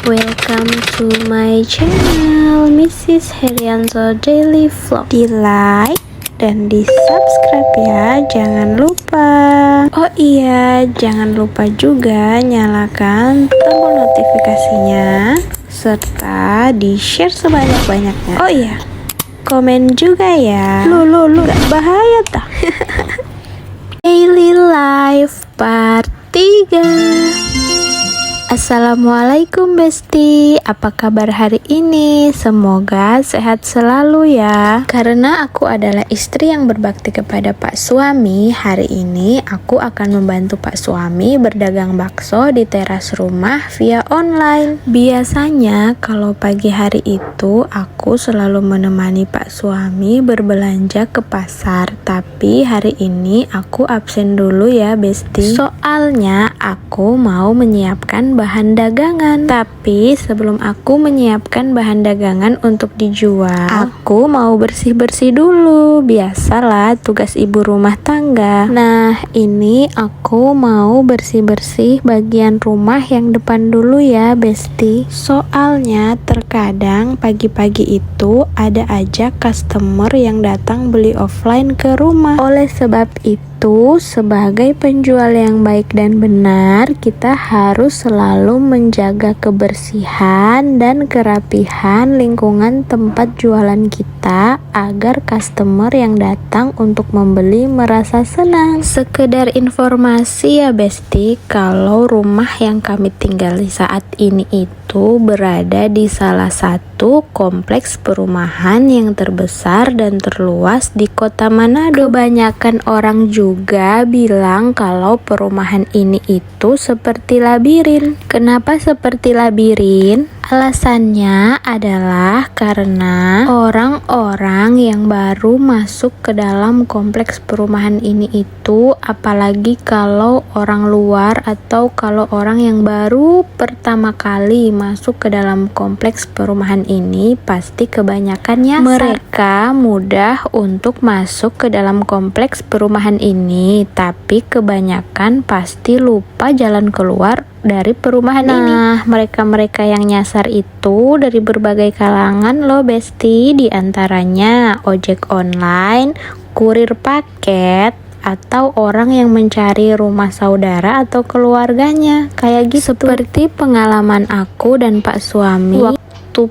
Welcome to my channel Mrs. Herianto Daily Vlog. Di like dan di subscribe ya, jangan lupa. Oh iya, jangan lupa juga nyalakan tombol notifikasinya serta di share sebanyak-banyaknya. Oh iya, komen juga ya. Lu gak bahaya tak? Daily Life Part 3. Assalamualaikum Besti, apa kabar hari ini? Semoga sehat selalu ya. Karena aku adalah istri yang berbakti kepada Pak Suami, hari ini aku akan membantu Pak Suami berdagang bakso di teras rumah via online. Biasanya kalau pagi hari itu aku selalu menemani Pak Suami berbelanja ke pasar, tapi hari ini aku absen dulu ya Besti. Soalnya aku mau menyiapkan bahan dagangan. Tapi sebelum aku menyiapkan bahan dagangan untuk dijual, aku mau bersih-bersih dulu. Biasalah tugas ibu rumah tangga. Nah, ini aku mau bersih-bersih bagian rumah yang depan dulu ya Besti. Soalnya terkadang pagi-pagi itu ada aja customer yang datang beli offline ke rumah. Oleh sebab itu, sebagai penjual yang baik dan benar, kita harus selalu menjaga kebersihan dan kerapihan lingkungan tempat jualan kita agar customer yang datang untuk membeli merasa senang. Sekedar informasi ya Besti, kalau rumah yang kami tinggali saat ini itu berada di salah satu kompleks perumahan yang terbesar dan terluas di kota Manado. Kebanyakan orang juga bilang kalau perumahan ini itu seperti labirin. Kenapa seperti labirin? Alasannya adalah karena orang-orang yang baru masuk ke dalam kompleks perumahan ini itu, apalagi kalau orang luar atau kalau orang yang baru pertama kali masuk ke dalam kompleks perumahan ini, pasti kebanyakannya mereka mudah untuk masuk ke dalam kompleks perumahan ini, tapi kebanyakan pasti lupa jalan keluar dari perumahan ini. Nah, mereka-mereka yang nyasar itu dari berbagai kalangan loh Besti, diantaranya ojek online, kurir paket, atau orang yang mencari rumah saudara atau keluarganya, kayak gitu. Seperti pengalaman aku dan Pak Suami waktu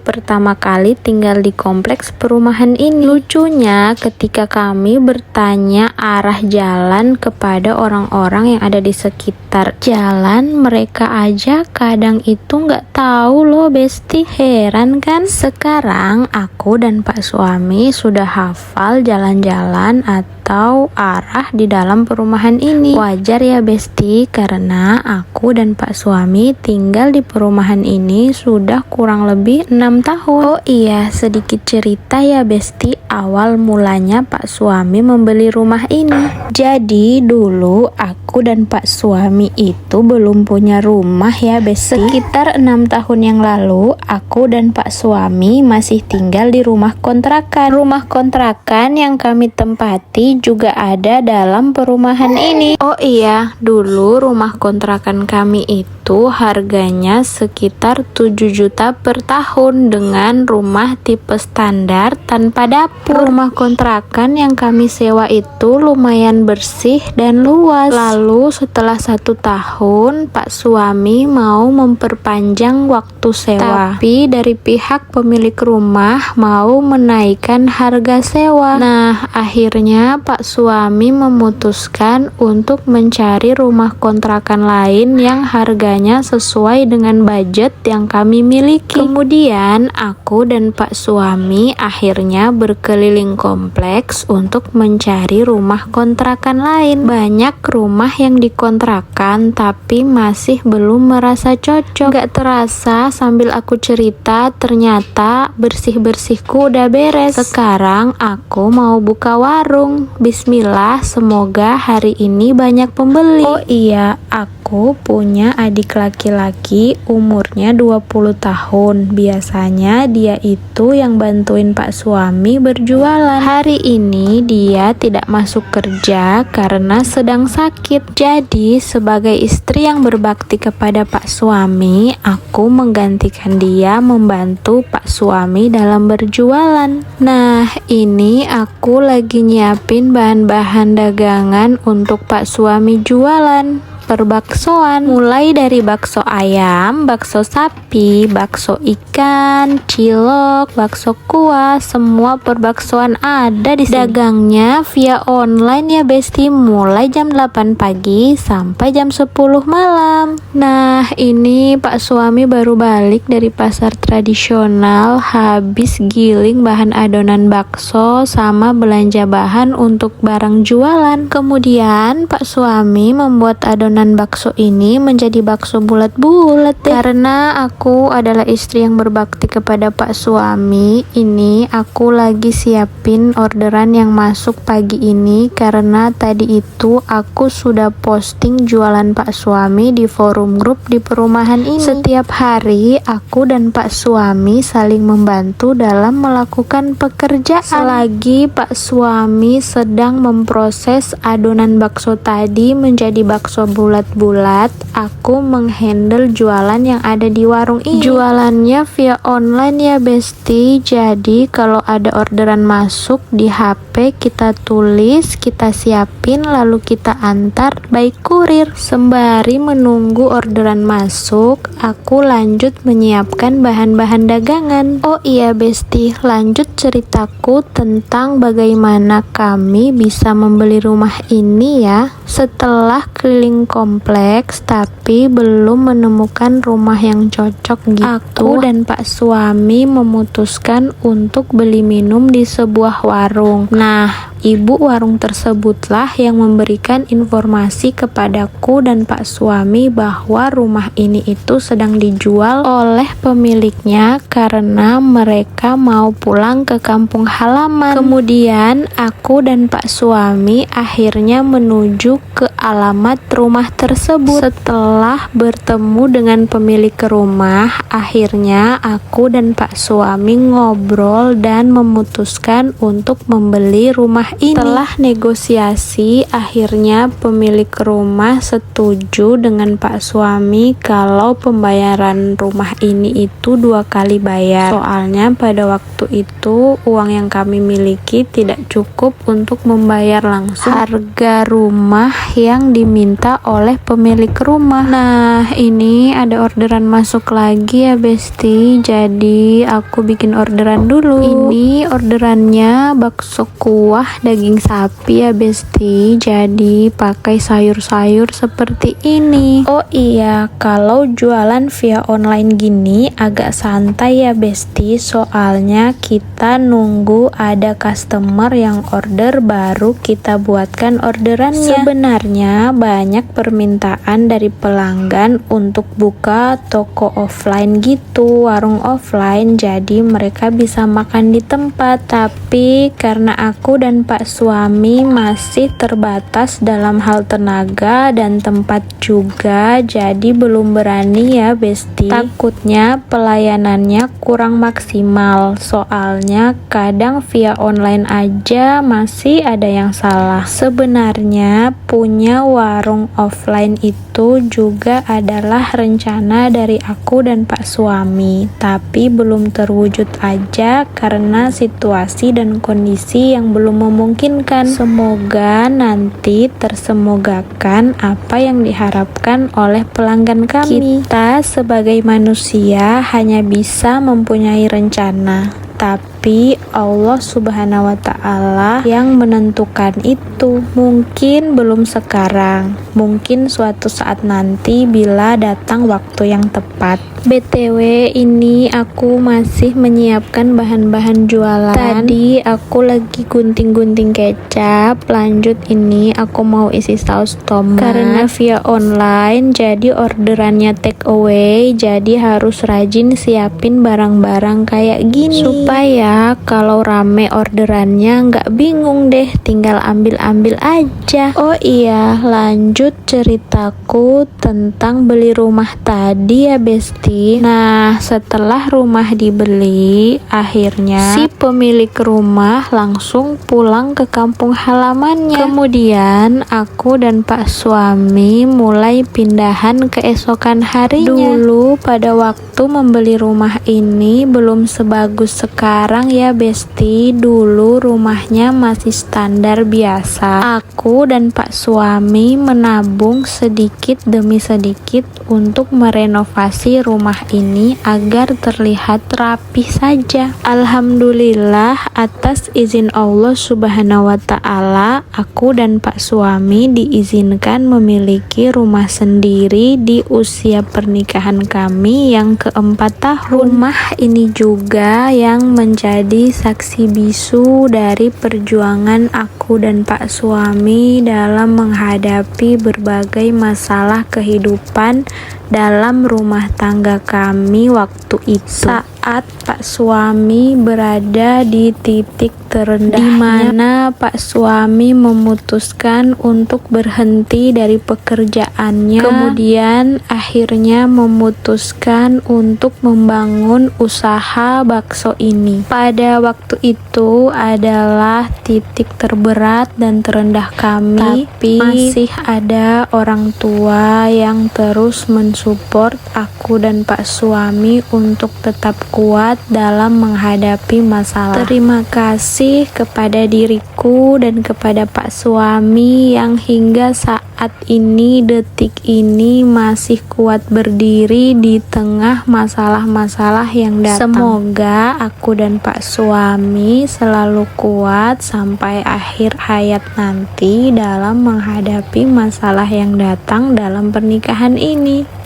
pertama kali tinggal di kompleks perumahan ini. Lucunya, ketika kami bertanya arah jalan kepada orang-orang yang ada di sekitar jalan, mereka aja kadang itu nggak tahu loh Besti. Heran kan? Sekarang aku dan Pak Suami sudah hafal jalan-jalan atau arah di dalam perumahan ini. Wajar ya Besti, karena aku dan Pak Suami tinggal di perumahan ini sudah kurang lebih 6 tahun. Oh iya, sedikit cerita ya Besti, awal mulanya Pak Suami membeli rumah ini. Jadi dulu aku dan Pak Suami itu belum punya rumah ya Besti. Sekitar 6 tahun yang lalu, aku dan Pak Suami masih tinggal di rumah kontrakan. Rumah kontrakan yang kami tempati juga ada dalam perumahan ini. Oh iya, dulu rumah kontrakan kami itu harganya sekitar 7 juta per tahun dengan rumah tipe standar tanpa dapur. Rumah kontrakan yang kami sewa itu lumayan bersih dan luas. Lalu setelah 1 tahun Pak Suami mau memperpanjang waktu sewa, tapi dari pihak pemilik rumah mau menaikkan harga sewa. Nah, akhirnya Pak Suami memutuskan untuk mencari rumah kontrakan lain yang harganya sesuai dengan budget yang kami miliki. Kemudian aku dan Pak Suami akhirnya berkeliling kompleks untuk mencari rumah kontrakan lain. Banyak rumah yang dikontrakan tapi masih belum merasa cocok. Gak terasa sambil aku cerita, ternyata bersih-bersihku udah beres. Sekarang aku mau buka warung. Bismillah, semoga hari ini banyak pembeli. Oh iya, aku aku punya adik laki-laki umurnya 20 tahun. Biasanya dia itu yang bantuin pak suami berjualan. Hari ini dia tidak masuk kerja karena sedang sakit. Jadi sebagai istri yang berbakti kepada pak suami, aku menggantikan dia membantu pak suami dalam berjualan. Nah, ini aku lagi nyiapin bahan-bahan dagangan untuk pak suami jualan. Perbaksoan, mulai dari bakso ayam, bakso sapi, bakso ikan, cilok, bakso kuah, semua perbaksoan ada di sini. Dagangnya via online ya Besti, mulai jam 8 pagi sampai jam 10 malam. Nah, ini pak suami baru balik dari pasar tradisional, habis giling bahan adonan bakso sama belanja bahan untuk barang jualan. Kemudian pak suami membuat adonan bakso ini menjadi bakso bulat-bulat deh. Karena aku adalah istri yang berbakti kepada pak suami, ini aku lagi siapin orderan yang masuk pagi ini karena tadi itu aku sudah posting jualan pak suami di forum grup di perumahan ini. Setiap hari aku dan pak suami saling membantu dalam melakukan pekerjaan. Selagi pak suami sedang memproses adonan bakso tadi menjadi bakso bulat-bulat, aku menghandle jualan yang ada di warung ini. Jualannya via online ya Besti, jadi kalau ada orderan masuk di HP kita tulis, kita siapin, lalu kita antar by kurir. Sembari menunggu orderan masuk, aku lanjut menyiapkan bahan-bahan dagangan. Oh iya Besti, lanjut ceritaku tentang bagaimana kami bisa membeli rumah ini ya. Setelah keliling kompleks tapi belum menemukan rumah yang cocok gitu, aku dan pak suami memutuskan untuk beli minum di sebuah warung. Nah, ibu warung tersebutlah yang memberikan informasi kepadaku dan pak suami bahwa rumah ini itu sedang dijual oleh pemiliknya karena mereka mau pulang ke kampung halaman. Kemudian aku dan pak suami akhirnya menuju ke alamat rumah tersebut. Setelah bertemu dengan pemilik rumah, akhirnya aku dan pak suami ngobrol dan memutuskan untuk membeli rumah ini. Setelah negosiasi, akhirnya pemilik rumah setuju dengan pak suami kalau pembayaran rumah ini itu 2 kali bayar. Soalnya pada waktu itu uang yang kami miliki tidak cukup untuk membayar langsung harga rumah yang diminta oleh pemilik rumah. Nah, ini ada orderan masuk lagi ya Besti, jadi aku bikin orderan dulu. Ini orderannya bakso kuah daging sapi ya Besti, jadi pakai sayur-sayur seperti ini. Oh iya, kalau jualan via online gini agak santai ya Besti, soalnya kita nunggu ada customer yang order baru kita buatkan orderannya. Sebenarnya banyak permintaan dari pelanggan untuk buka toko offline gitu, warung offline, jadi mereka bisa makan di tempat. Tapi karena aku dan pak suami masih terbatas dalam hal tenaga dan tempat juga, jadi belum berani ya Besti. Takutnya pelayanannya kurang maksimal, soalnya kadang via online aja masih ada yang salah. Sebenarnya punya warung offline itu juga adalah rencana dari aku dan pak suami, tapi belum terwujud aja karena situasi dan kondisi yang belum memungkinkan. Semoga nanti tersemogakan apa yang diharapkan oleh pelanggan kami. Kita sebagai manusia hanya bisa mempunyai rencana, tapi Allah Subhanahu wa Ta'ala yang menentukan itu. Mungkin belum sekarang, mungkin suatu saat nanti bila datang waktu yang tepat. BTW, ini aku masih menyiapkan bahan-bahan jualan. Tadi aku lagi gunting-gunting kecap, lanjut ini aku mau isi saus tomat. Karena via online, jadi orderannya take away, jadi harus rajin siapin barang-barang kayak gini supaya ya, kalau rame orderannya nggak bingung deh, tinggal ambil-ambil aja. Oh iya, lanjut ceritaku tentang beli rumah tadi ya Besti. Nah, setelah rumah dibeli, akhirnya si pemilik rumah langsung pulang ke kampung halamannya. Kemudian aku dan Pak suami mulai pindahan keesokan harinya. Dulu pada waktu membeli rumah ini belum sebagus sekarang ya Besti. Dulu rumahnya masih standar biasa. Aku dan Pak suami menabung sedikit demi sedikit untuk merenovasi rumah ini agar terlihat rapi saja. Alhamdulillah, atas izin Allah Subhanahu wa Ta'ala, aku dan Pak suami diizinkan memiliki rumah sendiri di usia pernikahan kami yang keempat tahun. Rumah ini juga yang menjadi saksi bisu dari perjuangan aku dan Pak suami dalam menghadapi berbagai masalah kehidupan dalam rumah tangga kami waktu itu. Saat Pak suami berada di titik terendah, di mana Pak suami memutuskan untuk berhenti dari pekerjaannya, kemudian akhirnya memutuskan untuk membangun usaha bakso ini. Pada waktu itu adalah titik terberat dan terendah kami, tapi masih ada orang tua yang terus mensupport aku dan Pak suami untuk tetap kuat dalam menghadapi masalah. Terima kasih kepada diriku dan kepada Pak suami yang hingga saat ini, detik ini masih kuat berdiri di tengah masalah-masalah yang datang. Semoga aku dan Pak suami selalu kuat sampai akhir hayat nanti dalam menghadapi masalah yang datang dalam pernikahan ini.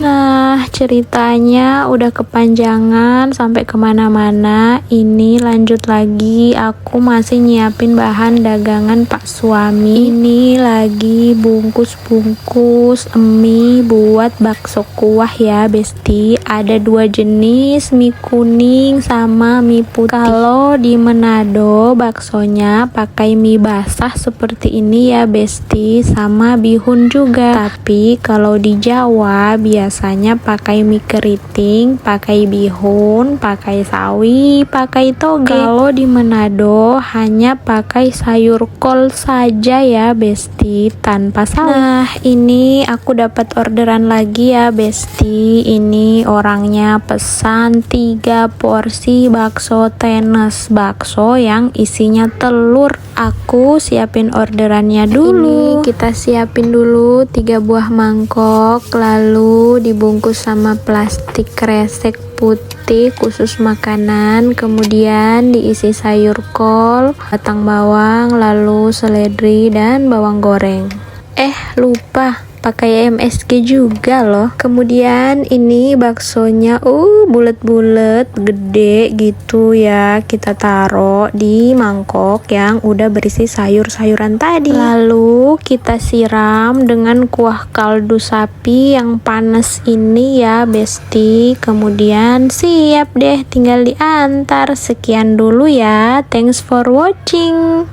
Nah, ceritanya udah kepanjangan sampai kemana-mana. Ini lanjut lagi, aku masih nyiapin bahan dagangan Pak suami. Ini lagi bungkus-bungkus mie buat bakso kuah ya Besti. Ada 2 jenis, mie kuning sama mie putih. Kalau di Manado baksonya pakai mie basah seperti ini ya Besti, sama bihun juga. Tapi kalau di Jawa biasanya pakai mie keriting, pakai bihun, pakai sawi, pakai toge. Kalau di Manado hanya pakai sayur kol saja ya Besti, tanpa sawi. Nah, ini aku dapat orderan lagi ya Besti. Ini orangnya pesan 3 porsi bakso tenes, bakso yang isinya telur. Aku siapin orderannya dulu. Ini kita siapin dulu 3 buah mangkok, lalu dibungkus sama plastik kresek putih khusus makanan, kemudian diisi sayur kol, batang bawang, lalu seledri dan bawang goreng. Lupa pakai MSG juga loh. Kemudian ini baksonya bulet-bulet gede gitu ya, kita taruh di mangkok yang udah berisi sayur-sayuran tadi. Lalu kita siram dengan kuah kaldu sapi yang panas ini ya Besti. Kemudian siap deh, tinggal diantar. Sekian dulu ya, thanks for watching.